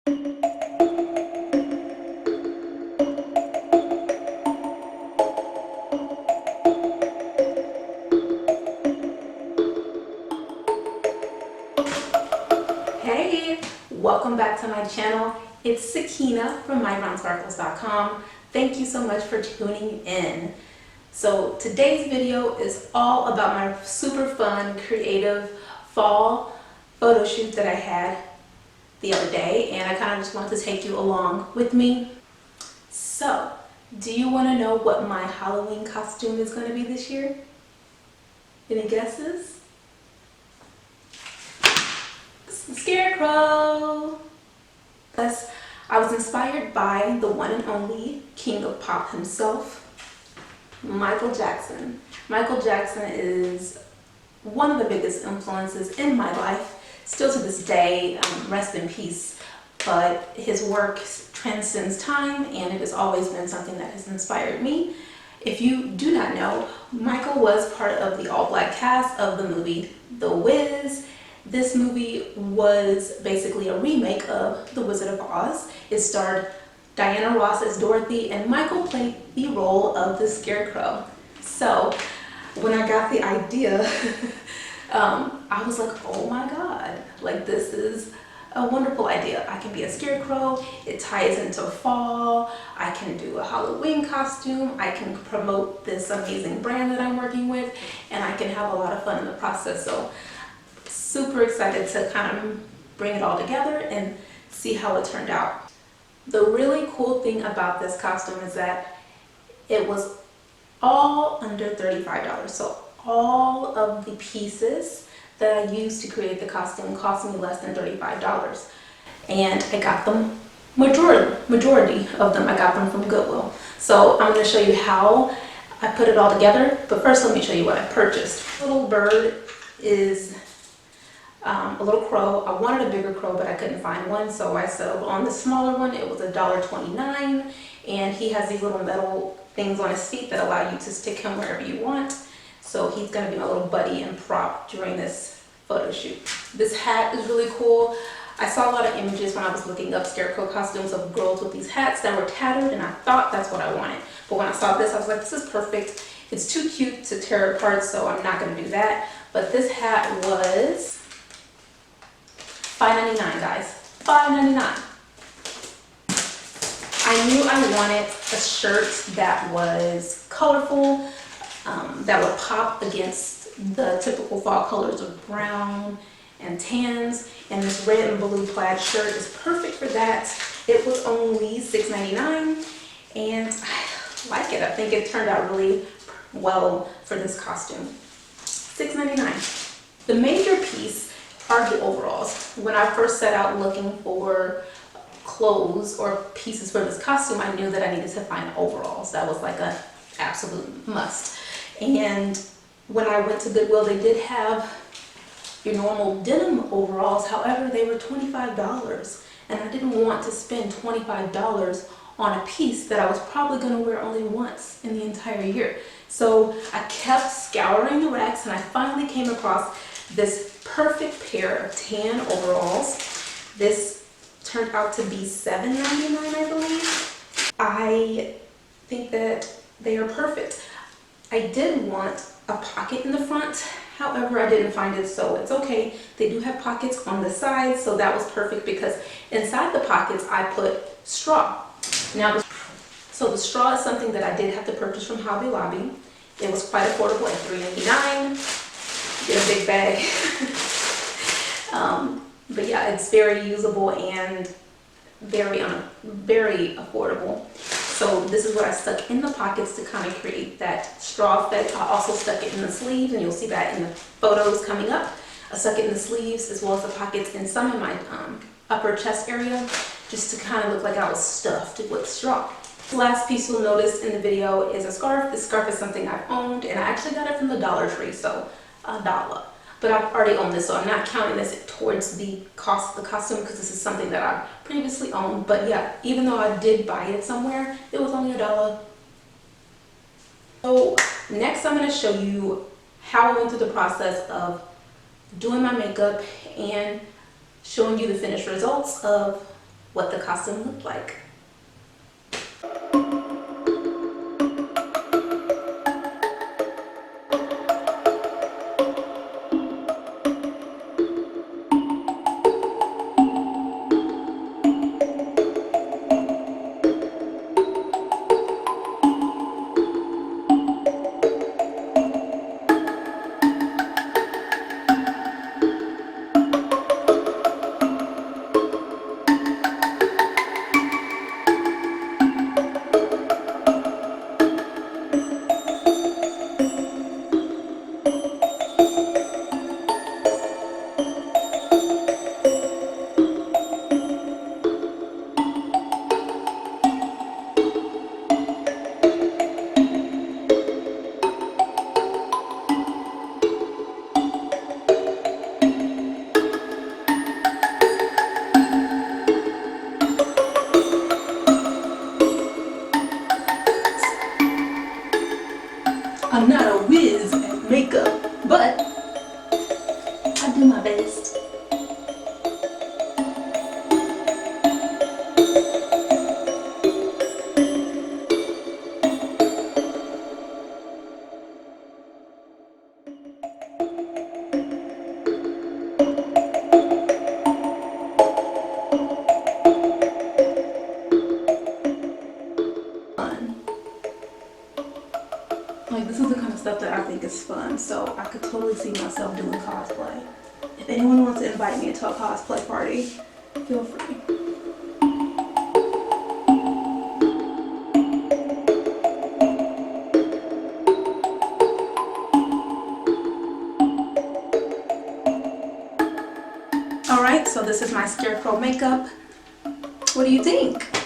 Hey, welcome back to my channel. It's Sakina from MyBrownSparkles.com. Thank you so much for tuning in. So today's video is all about my super fun, creative fall photo shoot that I had the other day, and I kind of just wanted to take you along with me. So, do you want to know what my Halloween costume is going to be this year? Any guesses? Scarecrow! Thus, I was inspired by the one and only king of pop himself, Michael Jackson. Michael Jackson is one of the biggest influences in my life, still to this day, rest in peace. But his work transcends time, and it has always been something that has inspired me. If you do not know, Michael was part of the all-black cast of the movie The Wiz. This movie was basically a remake of The Wizard of Oz. It starred Diana Ross as Dorothy, and Michael played the role of the Scarecrow. So when I got the idea, I was like, oh my God, like this is a wonderful idea. I can be a scarecrow, it ties into fall, I can do a Halloween costume, I can promote this amazing brand that I'm working with, and I can have a lot of fun in the process. So super excited to kind of bring it all together and see how it turned out. The really cool thing about this costume is that it was all under $35. So all of the pieces that I used to create the costume cost me less than $35. And I got them, majority of them, I got them from Goodwill. So I'm going to show you how I put it all together. But first, let me show you what I purchased. Little bird is a little crow. I wanted a bigger crow, but I couldn't find one, so I settled on the smaller one. It was $1.29, and he has these little metal things on his feet that allow you to stick him wherever you want. So he's going to be my little buddy and prop during this photo shoot. This hat is really cool. I saw a lot of images when I was looking up scarecrow costumes of girls with these hats that were tattered, and I thought that's what I wanted. But when I saw this, I was like, this is perfect. It's too cute to tear apart, so I'm not going to do that. But this hat was $5.99, guys. $5.99. I knew I wanted a shirt that was colorful, that would pop against the typical fall colors of brown and tans, and this red and blue plaid shirt is perfect for that. It was only $6.99, and I like it. I think it turned out really well for this costume. $6.99. The major piece are the overalls. When I first set out looking for clothes or pieces for this costume, I knew that I needed to find overalls. That was like an absolute must. And when I went to Goodwill, they did have your normal denim overalls. However, they were $25, and I didn't want to spend $25 on a piece that I was probably going to wear only once in the entire year. So I kept scouring the racks, and I finally came across this perfect pair of tan overalls. This turned out to be $7.99, I believe. I think that they are perfect. I did want a pocket in the front, however I didn't find it, so it's okay. They do have pockets on the sides, so that was perfect because inside the pockets I put straw. Now, so the straw is something that I did have to purchase from Hobby Lobby. It was quite affordable at $3.99. Get a big bag. But yeah, it's very usable and very affordable. So this is what I stuck in the pockets to kind of create that straw effect. I also stuck it in the sleeves, and you'll see that in the photos coming up. I stuck it in the sleeves as well as the pockets and some in my upper chest area, just to kind of look like I was stuffed with straw. The last piece you'll notice in the video is a scarf. This scarf is something I've owned, and I actually got it from the Dollar Tree, so $1. But I've already owned this, so I'm not counting this towards the cost of the costume because this is something that I previously owned. But yeah, even though I did buy it somewhere, it was only $1. So next I'm going to show you how I went through the process of doing my makeup and showing you the finished results of what the costume looked like. I'm not a whiz at makeup, but I do my best. Fun. Like, this is the kind of stuff that I think is fun, so I could totally see myself doing cosplay. If anyone wants to invite me to a cosplay party, feel free. Alright, so this is my scarecrow makeup. What do you think?